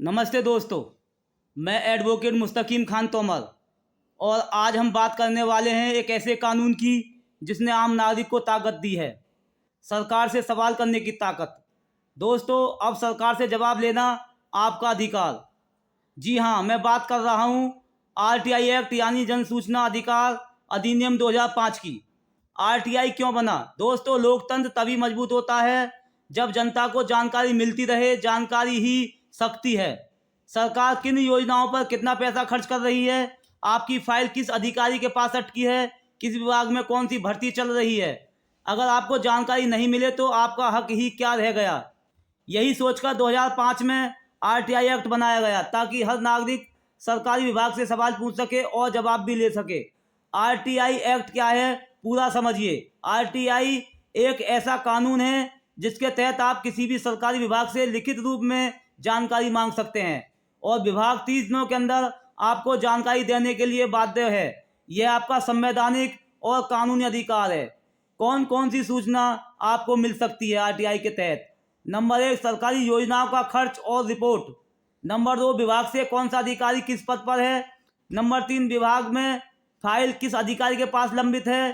नमस्ते दोस्तों, मैं एडवोकेट मुस्तकीम खान तोमर और आज हम बात करने वाले हैं एक ऐसे कानून की जिसने आम नागरिक को ताकत दी है, सरकार से सवाल करने की ताकत। दोस्तों, अब सरकार से जवाब लेना आपका अधिकार। जी हाँ, मैं बात कर रहा हूँ आरटीआई एक्ट यानी जन सूचना अधिकार अधिनियम 2005 की। आरटीआई क्यों बना? दोस्तों, लोकतंत्र तभी मजबूत होता है जब जनता को जानकारी मिलती रहे। जानकारी ही शक्ति है। सरकार किन योजनाओं पर कितना पैसा खर्च कर रही है, आपकी फाइल किस अधिकारी के पास अटकी है, किस विभाग में कौन सी भर्ती चल रही है, अगर आपको जानकारी नहीं मिले तो आपका हक ही क्या रह गया। यही सोचकर 2005 में आरटीआई एक्ट बनाया गया ताकि हर नागरिक सरकारी विभाग से सवाल पूछ सके और जवाब भी ले सके। आरटीआई एक्ट क्या है, पूरा समझिए। आरटीआई एक ऐसा कानून है जिसके तहत आप किसी भी सरकारी विभाग से लिखित रूप में जानकारी मांग सकते हैं और विभाग 30 दिनों के अंदर आपको जानकारी देने के लिए बाध्य है। यह आपका संवैधानिक और कानूनी अधिकार है। कौन कौन सी सूचना आपको मिल सकती है आरटीआई के तहत? नंबर 1, सरकारी योजनाओं का खर्च और रिपोर्ट। नंबर 2, विभाग से कौन सा अधिकारी किस पद पर है। नंबर 3, विभाग में फाइल किस अधिकारी के पास लंबित है।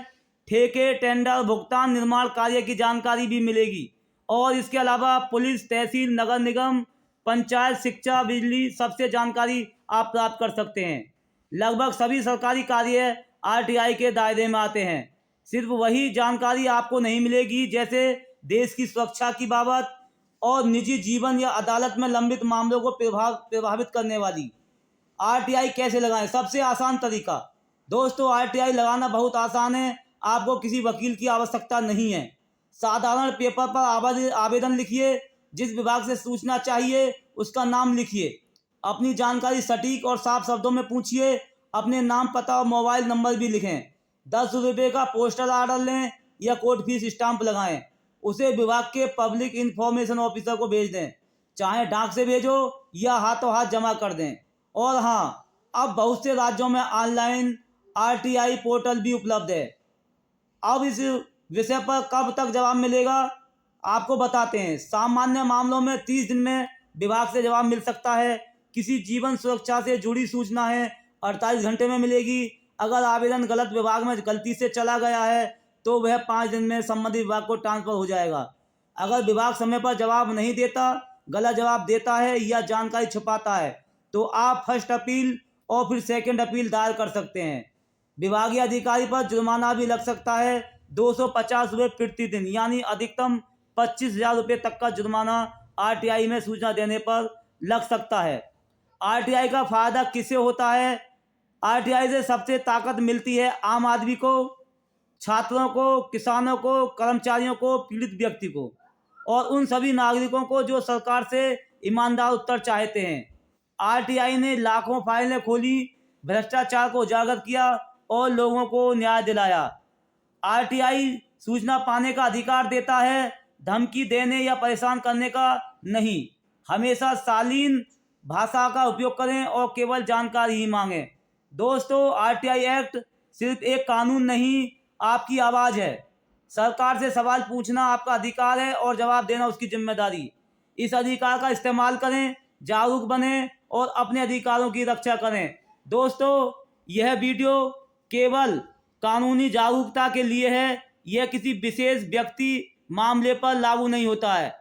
ठेके, टेंडर, भुगतान, निर्माण कार्य की जानकारी भी मिलेगी। और इसके अलावा पुलिस, तहसील, नगर निगम, पंचायत, शिक्षा, बिजली, सबसे जानकारी आप प्राप्त कर सकते हैं। लगभग सभी सरकारी कार्य आरटीआई के दायरे में आते हैं। सिर्फ वही जानकारी आपको नहीं मिलेगी जैसे देश की सुरक्षा की बाबत और निजी जीवन या अदालत में लंबित मामलों को प्रभावित करने वाली। आरटीआई कैसे लगाएं? सबसे आसान तरीका। दोस्तों, आरटीआई लगाना बहुत आसान है। आपको किसी वकील की आवश्यकता नहीं है। साधारण पेपर पर आवेदन लिखिए, जिस विभाग से सूचना चाहिए उसका नाम लिखिए, अपनी जानकारी सटीक और साफ शब्दों में पूछिए, अपने नाम, पता और मोबाइल नंबर भी लिखें। 10 रुपये का पोस्टल आर्डर लें या कोर्ट फीस स्टाम्प लगाएं। उसे विभाग के पब्लिक इंफॉर्मेशन ऑफिसर को भेज दें, चाहे डाक से भेजो या हाथों हाथ जमा कर दें। और हाँ, अब बहुत से राज्यों में ऑनलाइन आरटीआई पोर्टल भी उपलब्ध है। अब इस विषय पर कब तक जवाब मिलेगा आपको बताते हैं। सामान्य मामलों में 30 दिन में विभाग से जवाब मिल सकता है। किसी जीवन सुरक्षा से जुड़ी सूचना है 48 घंटे में मिलेगी। अगर आवेदन गलत विभाग में गलती से चला गया है तो वह 5 दिन में संबंधित विभाग को ट्रांसफर हो जाएगा। अगर विभाग समय पर जवाब नहीं देता, गलत जवाब देता है या जानकारी छुपाता है तो आप फर्स्ट अपील और फिर सेकंड अपील दायर कर सकते हैं। विभागीय अधिकारी पर जुर्माना भी लग सकता है। 250 रुपये प्रति दिन यानी अधिकतम 25,000 रुपये तक का जुर्माना आरटीआई में सूचना देने पर लग सकता है। आरटीआई का फायदा किसे होता है? आरटीआई से सबसे ताकत मिलती है आम आदमी को, छात्रों को, किसानों को, कर्मचारियों को, पीड़ित व्यक्ति को और उन सभी नागरिकों को जो सरकार से ईमानदार उत्तर चाहते हैं। आरटीआई ने लाखों फाइलें खोली, भ्रष्टाचार को उजागर किया और लोगों को न्याय दिलाया। आरटीआई सूचना पाने का अधिकार देता है, धमकी देने या परेशान करने का नहीं। हमेशा शालीन भाषा का उपयोग करें और केवल जानकारी ही मांगें। दोस्तों, आरटीआई एक्ट सिर्फ एक कानून नहीं, आपकी आवाज़ है। सरकार से सवाल पूछना आपका अधिकार है और जवाब देना उसकी जिम्मेदारी। इस अधिकार का इस्तेमाल करें, जागरूक बनें और अपने अधिकारों की रक्षा करें। दोस्तों, यह वीडियो केवल कानूनी जागरूकता के लिए है। यह किसी विशेष व्यक्ति मामले पर लागू नहीं होता है।